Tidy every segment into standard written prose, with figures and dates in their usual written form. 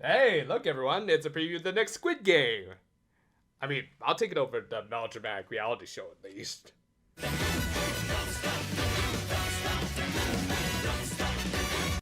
Hey, look everyone, it's a preview of the next Squid Game. I mean, I'll take it over the melodramatic reality show at least.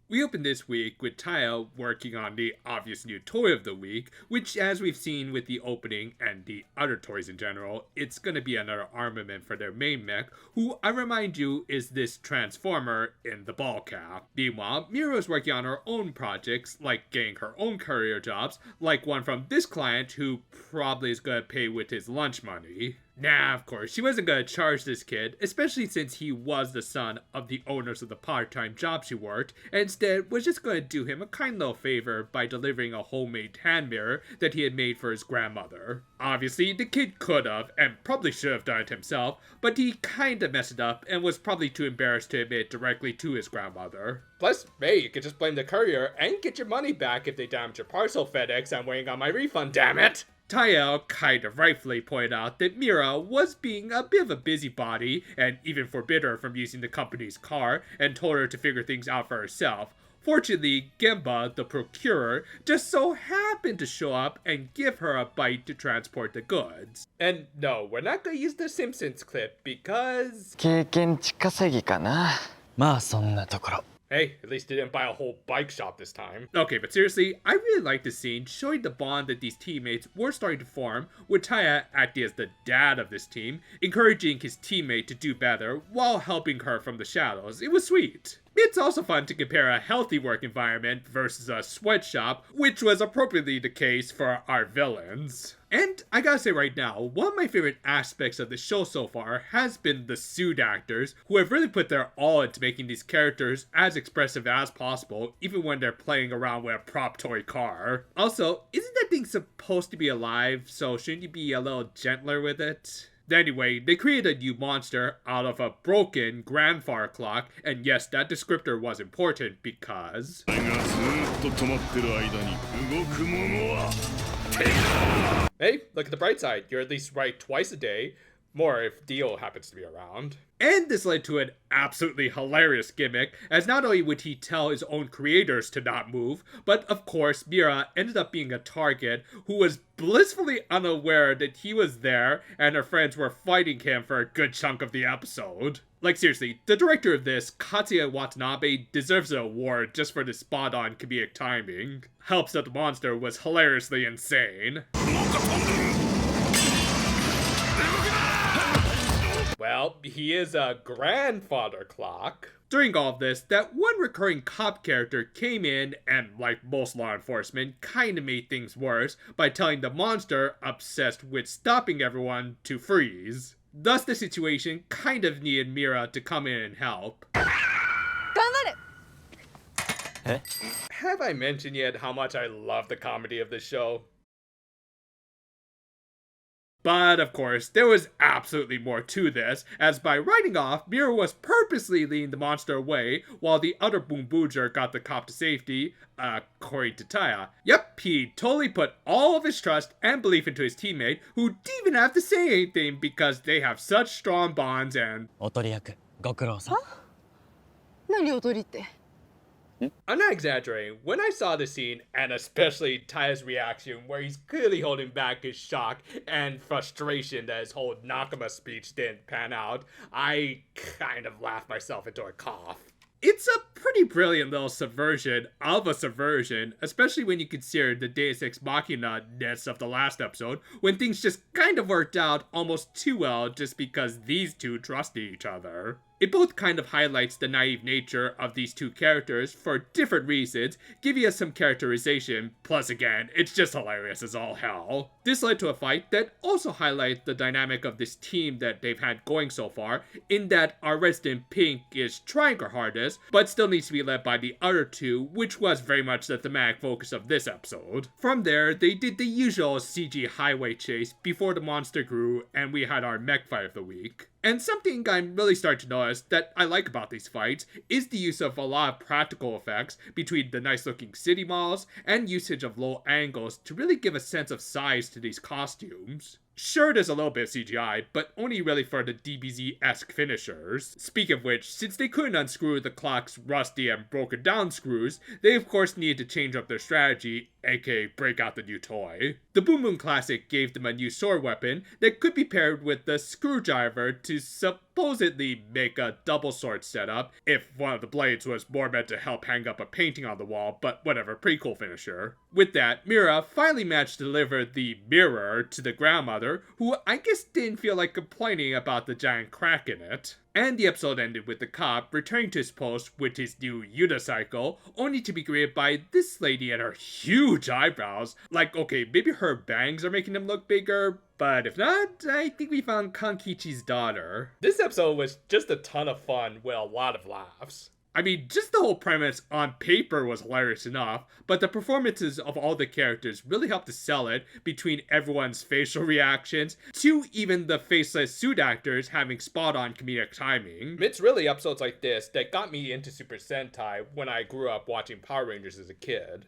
We opened this week with Taya working on the obvious new toy of the week, which, as we've seen with the opening and the other toys in general, it's gonna be another armament for their main mech, who, I remind you, is this transformer in the ball cap. Meanwhile, Mira is working on her own projects, like getting her own career jobs, like one from this client who probably is gonna pay with his lunch money. Nah, of course, she wasn't gonna charge this kid, especially since he was the son of the owners of the part-time job she worked, and instead was just gonna do him a kind little favor by delivering a homemade hand mirror that he had made for his grandmother. Obviously, the kid could have, and probably should have done it himself, but he kinda messed it up and was probably too embarrassed to admit directly to his grandmother. Plus, hey, you could just blame the courier and get your money back if they damage your parcel, FedEx. I'm waiting on my refund, damn it! Taya kind of rightfully pointed out that Mira was being a bit of a busybody and even forbid her from using the company's car and told her to figure things out for herself. Fortunately, Gemba, the procurer, just so happened to show up and give her a bite to transport the goods. And no, we're not gonna use the Simpsons clip because... 経験値稼ぎかな。まあそんなところ。 Hey, at least they didn't buy a whole bike shop this time. Okay, but seriously, I really like this scene showing the bond that these teammates were starting to form, with Taya acting as the dad of this team, encouraging his teammate to do better while helping her from the shadows. It was sweet. It's also fun to compare a healthy work environment versus a sweatshop, which was appropriately the case for our villains. And I gotta say right now, one of my favorite aspects of the show so far has been the suit actors, who have really put their all into making these characters as expressive as possible, even when they're playing around with a prop toy car. Also, isn't that thing supposed to be alive, so shouldn't you be a little gentler with it? Anyway, they created a new monster out of a broken grandfather clock, and yes, that descriptor was important because... Hey, look at the bright side, you're at least right twice a day. More if Dio happens to be around. And this led to an absolutely hilarious gimmick, as not only would he tell his own creators to not move, but of course Mira ended up being a target who was blissfully unaware that he was there and her friends were fighting him for a good chunk of the episode. Like seriously, the director of this, Katsuya Watanabe, deserves an award just for the spot-on comedic timing. Helps that the monster was hilariously insane. Well, he is a grandfather clock. During all of this, that one recurring cop character came in and, like most law enforcement, kinda made things worse by telling the monster, obsessed with stopping everyone, to freeze. Thus the situation kind of needed Mira to come in and help. Have I mentioned yet how much I love the comedy of this show? But of course, there was absolutely more to this, as by riding off, Mira was purposely leading the monster away, while the other Boonboomger got the cop to safety, according to Taya. Yep, he totally put all of his trust and belief into his teammate, who didn't even have to say anything because they have such strong bonds and... おとり役、ご苦労さん。何おとりって? I'm not exaggerating. When I saw the scene, and especially Taya's reaction, where he's clearly holding back his shock and frustration that his whole Nakama speech didn't pan out, I kind of laughed myself into a cough. It's a pretty brilliant little subversion of a subversion, especially when you consider the Deus Ex Machina-ness of the last episode, when things just kind of worked out almost too well just because these two trusted each other. It both kind of highlights the naive nature of these two characters for different reasons, giving us some characterization, plus again, it's just hilarious as all hell. This led to a fight that also highlights the dynamic of this team that they've had going so far, in that our resident Pink is trying her hardest, but still needs to be led by the other two, which was very much the thematic focus of this episode. From there, they did the usual CG highway chase before the monster grew, and we had our mech fight of the week. And something I'm really starting to notice that I like about these fights is the use of a lot of practical effects between the nice looking city models and usage of low angles to really give a sense of size to these costumes. Sure, there's a little bit of CGI, but only really for the DBZ-esque finishers. Speaking of which, since they couldn't unscrew the clock's rusty and broken down screws, they of course needed to change up their strategy, aka break out the new toy. The Boom Boom Classic gave them a new sword weapon that could be paired with the screwdriver to supposedly make a double sword setup, if one of the blades was more meant to help hang up a painting on the wall, but whatever, pretty cool finisher. With that, Mira finally managed to deliver the mirror to the grandmother, who I guess didn't feel like complaining about the giant crack in it. And the episode ended with the cop returning to his post with his new unicycle, only to be greeted by this lady and her huge eyebrows. Like, okay, maybe her bangs are making them look bigger, but if not, I think we found Kankichi's daughter. This episode was just a ton of fun with a lot of laughs. I mean, just the whole premise on paper was hilarious enough, but the performances of all the characters really helped to sell it, between everyone's facial reactions to even the faceless suit actors having spot-on comedic timing. It's really episodes like this that got me into Super Sentai when I grew up watching Power Rangers as a kid.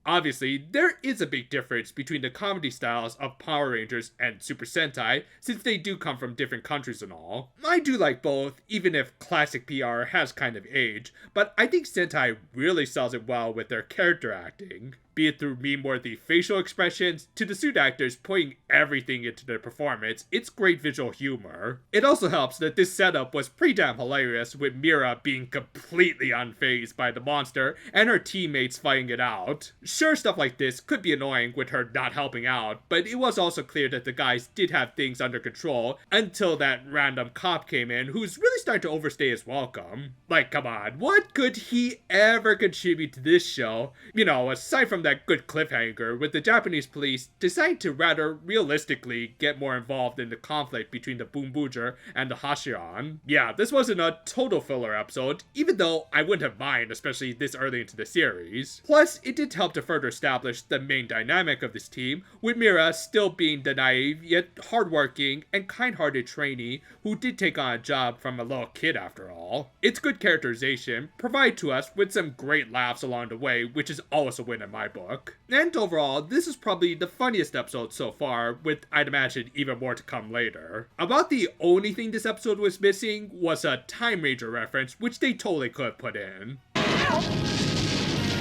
Obviously, there is a big difference between the comedy styles of Power Rangers and Super Sentai, since they do come from different countries and all. I do like both, even if classic PR has kind of aged, but I think Sentai really sells it well with their character acting. Be it through meme-worthy facial expressions, to the suit actors putting everything into their performance, it's great visual humor. It also helps that this setup was pretty damn hilarious, with Mira being completely unfazed by the monster, and her teammates fighting it out. Sure, stuff like this could be annoying with her not helping out, but it was also clear that the guys did have things under control, until that random cop came in who's really starting to overstay his welcome. Like, come on, what could he ever contribute to this show? You know, aside from that good cliffhanger, with the Japanese police deciding to rather realistically get more involved in the conflict between the Boonboomger and the Hashiran. Yeah, this wasn't a total filler episode, even though I wouldn't have minded, especially this early into the series. Plus, it did help to further establish the main dynamic of this team, with Mira still being the naive yet hardworking and kind-hearted trainee who did take on a job from a little kid after all. It's good characterization, provided to us with some great laughs along the way, which is always a win in my book. And overall, this is probably the funniest episode so far, with I'd imagine even more to come later. About the only thing this episode was missing was a Time Ranger reference, which they totally could have put in.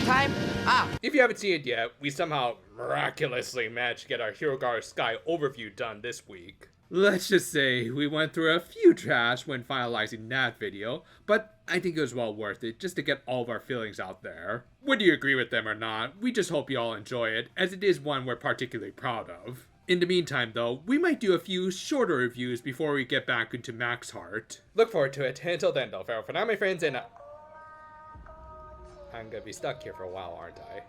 Time up! If you haven't seen it yet, we somehow miraculously managed to get our Hirogaru Sky overview done this week. Let's just say we went through a few trash when finalizing that video, but I think it was well worth it just to get all of our feelings out there. Whether you agree with them or not, we just hope you all enjoy it, as it is one we're particularly proud of. In the meantime though, we might do a few shorter reviews before we get back into Max Heart. Look forward to it. Until then though, farewell for now my friends, and I'm gonna be stuck here for a while, aren't I?